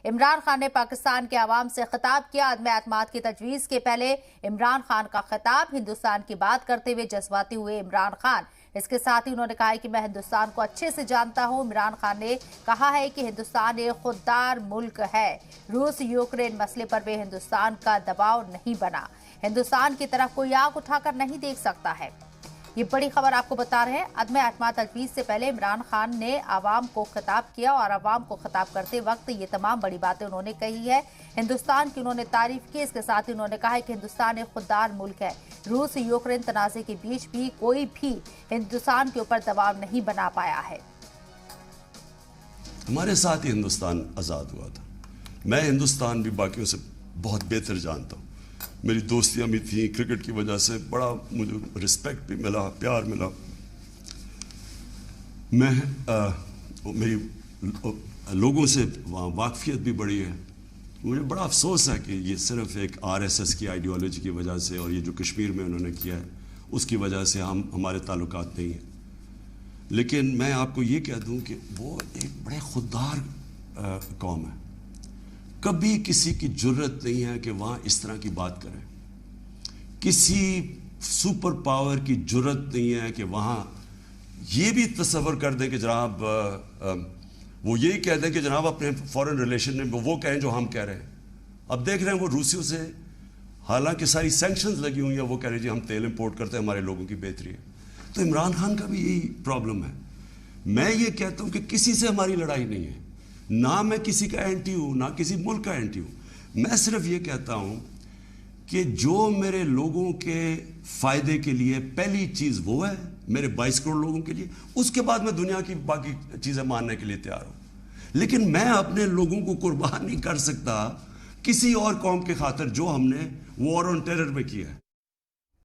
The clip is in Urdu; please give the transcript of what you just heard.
عمران خان نے پاکستان کے عوام سے خطاب کیا۔ عدم اعتماد کی تجویز کے پہلے عمران خان کا خطاب، ہندوستان کی بات کرتے ہوئے جذباتی ہوئے عمران خان۔ اس کے ساتھ ہی انہوں نے کہا ہے کہ میں ہندوستان کو اچھے سے جانتا ہوں۔ عمران خان نے کہا ہے کہ ہندوستان ایک خوددار ملک ہے، روس یوکرین مسئلے پر بھی ہندوستان کا دباؤ نہیں بنا، ہندوستان کی طرف کوئی آنکھ اٹھا کر نہیں دیکھ سکتا ہے۔ یہ بڑی خبر آپ کو بتا رہے ہیں۔ عدم اعتماد تجویز سے پہلے عمران خان نے عوام کو خطاب کیا اور عوام کو خطاب کرتے وقت یہ تمام بڑی باتیں انہوں نے کہی ہے۔ ہندوستان کی انہوں نے تعریف کی۔ اس کے ساتھ ہی انہوں نے کہا ہے کہ ہندوستان ایک خوددار ملک ہے، روس یوکرین تنازع کے بیچ بھی کوئی بھی ہندوستان کے اوپر دباؤ نہیں بنا پایا ہے۔ ہمارے ساتھ ہی ہندوستان آزاد ہوا تھا۔ میں ہندوستان بھی باقیوں سے بہت بہتر جانتا ہوں، میری دوستیاں بھی تھیں، کرکٹ کی وجہ سے بڑا مجھے رسپیکٹ بھی ملا، پیار ملا۔ میری لوگوں سے واقفیت بھی بڑی ہے۔ مجھے بڑا افسوس ہے کہ یہ صرف ایک RSS کی آئیڈیالوجی کی وجہ سے اور یہ جو کشمیر میں انہوں نے کیا ہے اس کی وجہ سے ہمارے تعلقات نہیں ہیں۔ لیکن میں آپ کو یہ کہہ دوں کہ وہ ایک بڑے خوددار قوم ہے، کبھی کسی کی جرت نہیں ہے کہ وہاں اس طرح کی بات کریں، کسی سپر پاور کی جرت نہیں ہے کہ وہاں یہ بھی تصور کر دیں کہ جناب وہ یہی کہہ دیں کہ جناب اپنے فورن ریلیشن میں وہ کہیں جو ہم کہہ رہے ہیں۔ اب دیکھ رہے ہیں وہ روسیوں سے حالانکہ ساری سینکشنز لگی ہوئی ہیں، وہ کہہ رہے جی ہم تیل امپورٹ کرتے ہیں، ہمارے لوگوں کی بہتری ہے۔ تو عمران خان کا بھی یہی پرابلم ہے۔ میں یہ کہتا ہوں کہ کسی سے ہماری لڑائی نہیں ہے، نہ میں کسی کا اینٹی ہوں نہ کسی ملک کا اینٹی ہوں۔ میں صرف یہ کہتا ہوں کہ جو میرے لوگوں کے فائدے کے لیے پہلی چیز وہ ہے، میرے 22 کروڑ لوگوں کے لیے، اس کے بعد میں دنیا کی باقی چیزیں ماننے کے لیے تیار ہوں، لیکن میں اپنے لوگوں کو قربان نہیں کر سکتا کسی اور قوم کے خاطر جو ہم نے وار آن ٹیرر میں کیا ہے۔